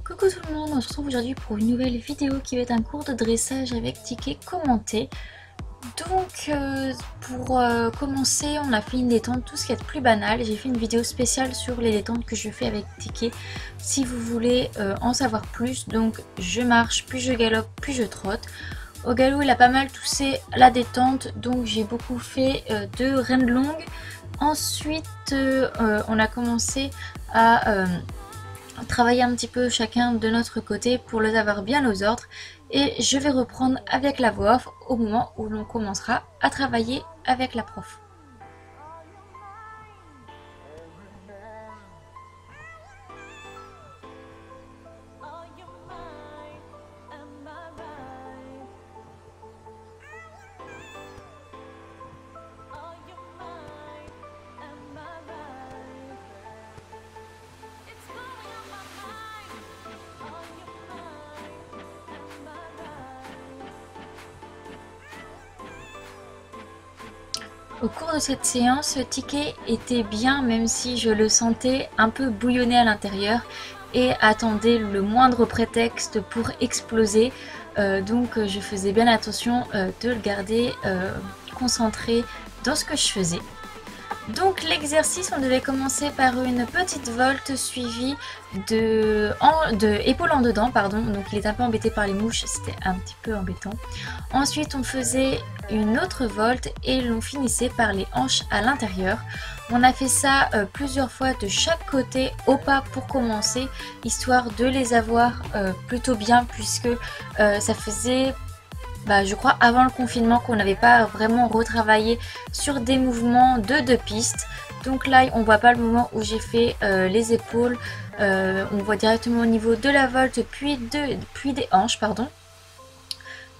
Coucou tout le monde, on se retrouve aujourd'hui pour une nouvelle vidéo qui va être un cours de dressage avec Ticket commenté. Donc pour commencer, on a fait une détente, tout ce qui est plus banal. J'ai fait une vidéo spéciale sur les détentes que je fais avec Ticket si vous voulez en savoir plus. Donc je marche, puis je galope, puis je trotte. Au galop il a pas mal toussé la détente, donc j'ai beaucoup fait de reines longues. Ensuite on a commencé à travailler un petit peu chacun de notre côté pour les avoir bien aux ordres, et je vais reprendre avec la voix off au moment où l'on commencera à travailler avec la prof. Au cours de cette séance, le Ticket était bien, même si je le sentais un peu bouillonner à l'intérieur et attendait le moindre prétexte pour exploser. Donc je faisais bien attention de le garder concentré dans ce que je faisais. Donc l'exercice, on devait commencer par une petite volte suivie de épaule en dedans, pardon. Donc il est un peu embêté par les mouches, c'était un petit peu embêtant. Ensuite on faisait une autre volte et l'on finissait par les hanches à l'intérieur. On a fait ça plusieurs fois de chaque côté au pas pour commencer, histoire de les avoir plutôt bien, puisque ça faisait... je crois avant le confinement qu'on n'avait pas vraiment retravaillé sur des mouvements de deux pistes. Donc là on voit pas le moment où j'ai fait les épaules, on voit directement au niveau de la volte puis des hanches, pardon.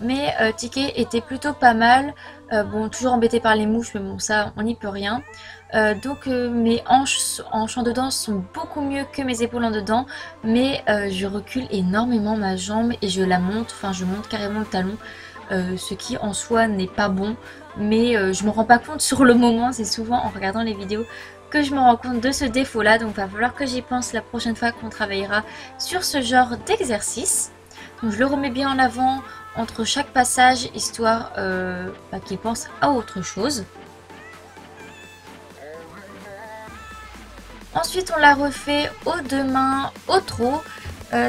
Mais Ticket était plutôt pas mal, bon toujours embêté par les mouches, mais bon ça on n'y peut rien. Donc mes hanches en dedans sont beaucoup mieux que mes épaules en dedans, mais je recule énormément ma jambe et je la monte, enfin je monte carrément le talon. Ce qui en soi n'est pas bon, mais je me rends pas compte sur le moment, c'est souvent en regardant les vidéos que je me rends compte de ce défaut là, donc il va falloir que j'y pense la prochaine fois qu'on travaillera sur ce genre d'exercice. Donc je le remets bien en avant entre chaque passage, histoire qu'il pense à autre chose. Ensuite on l'a refait aux deux mains, au trot.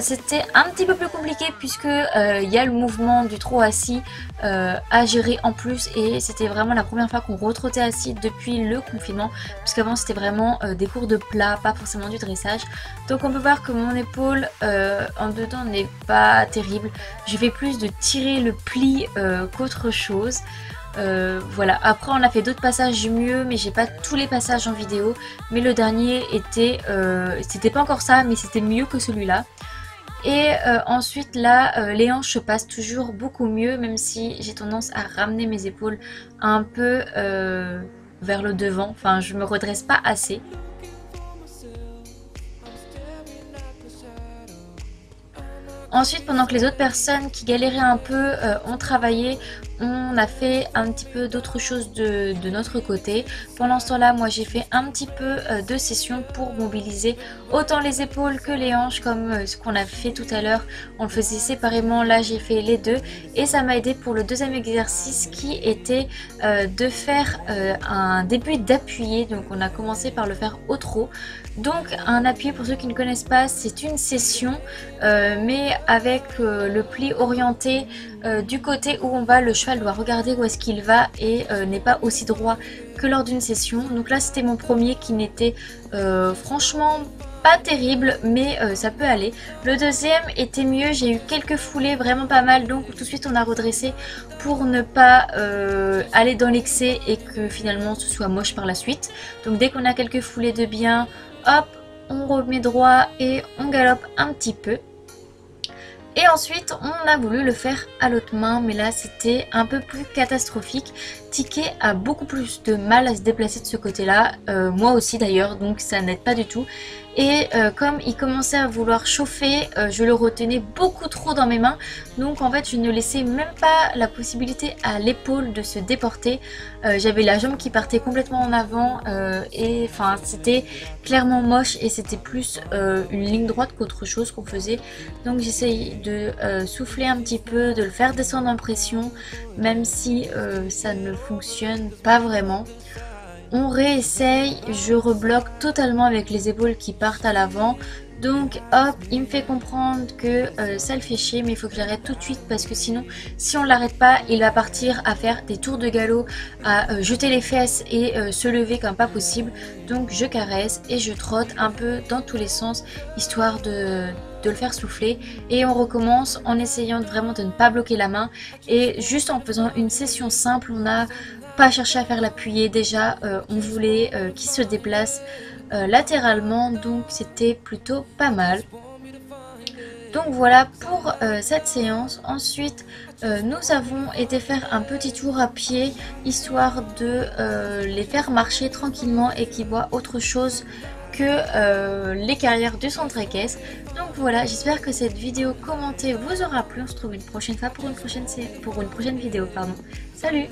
C'était un petit peu plus compliqué puisque il y a le mouvement du trot assis à gérer en plus, et c'était vraiment la première fois qu'on retrottait assis depuis le confinement, puisqu'avant c'était vraiment des cours de plat, pas forcément du dressage. Donc on peut voir que mon épaule en dedans n'est pas terrible, je fais plus de tirer le pli qu'autre chose. Voilà, après on a fait d'autres passages mieux, mais j'ai pas tous les passages en vidéo, mais le dernier était c'était pas encore ça, mais c'était mieux que celui-là. Et ensuite là les hanches se passent toujours beaucoup mieux, même si j'ai tendance à ramener mes épaules un peu vers le devant, enfin je me redresse pas assez. Ensuite, pendant que les autres personnes qui galéraient un peu ont travaillé, on a fait un petit peu d'autres choses de notre côté. Pendant ce temps-là, moi j'ai fait un petit peu de session pour mobiliser autant les épaules que les hanches, comme ce qu'on a fait tout à l'heure. On le faisait séparément, là j'ai fait les deux, et ça m'a aidé pour le deuxième exercice qui était de faire un début d'appuyer. Donc on a commencé par le faire au trot. Donc un appui, pour ceux qui ne connaissent pas, c'est une session mais avec le pli orienté du côté où on va. Le cheval doit regarder où est-ce qu'il va et n'est pas aussi droit que lors d'une session. Donc là c'était mon premier qui n'était franchement pas terrible, mais ça peut aller. Le deuxième était mieux, j'ai eu quelques foulées vraiment pas mal, donc tout de suite on a redressé pour ne pas aller dans l'excès et que finalement ce soit moche par la suite. Donc dès qu'on a quelques foulées de bien, hop, on remet droit et on galope un petit peu. Et ensuite on a voulu le faire à l'autre main, mais là c'était un peu plus catastrophique. Ticket a beaucoup plus de mal à se déplacer de ce côté là, moi aussi d'ailleurs, donc ça n'aide pas du tout. Et comme il commençait à vouloir chauffer, je le retenais beaucoup trop dans mes mains. Donc en fait je ne laissais même pas la possibilité à l'épaule de se déporter. J'avais la jambe qui partait complètement en avant et enfin c'était clairement moche et c'était plus une ligne droite qu'autre chose qu'on faisait. Donc j'essaye de souffler un petit peu, de le faire descendre en pression, même si ça ne fonctionne pas vraiment. On réessaye, je rebloque totalement avec les épaules qui partent à l'avant. Donc hop, il me fait comprendre que ça le fait chier, mais il faut que j'arrête tout de suite parce que sinon, si on l'arrête pas, il va partir à faire des tours de galop, à jeter les fesses et se lever comme pas possible. Donc je caresse et je trotte un peu dans tous les sens, histoire de le faire souffler, et on recommence en essayant vraiment de ne pas bloquer la main et juste en faisant une session simple. On n'a pas cherché à faire l'appuyer, déjà on voulait qu'il se déplace latéralement, donc c'était plutôt pas mal. Donc voilà pour cette séance. Ensuite nous avons été faire un petit tour à pied, histoire de les faire marcher tranquillement et qu'ils voient autre chose que les carrières du centre équestre. Donc voilà, j'espère que cette vidéo commentée vous aura plu. On se retrouve une prochaine fois pour une prochaine vidéo. Salut!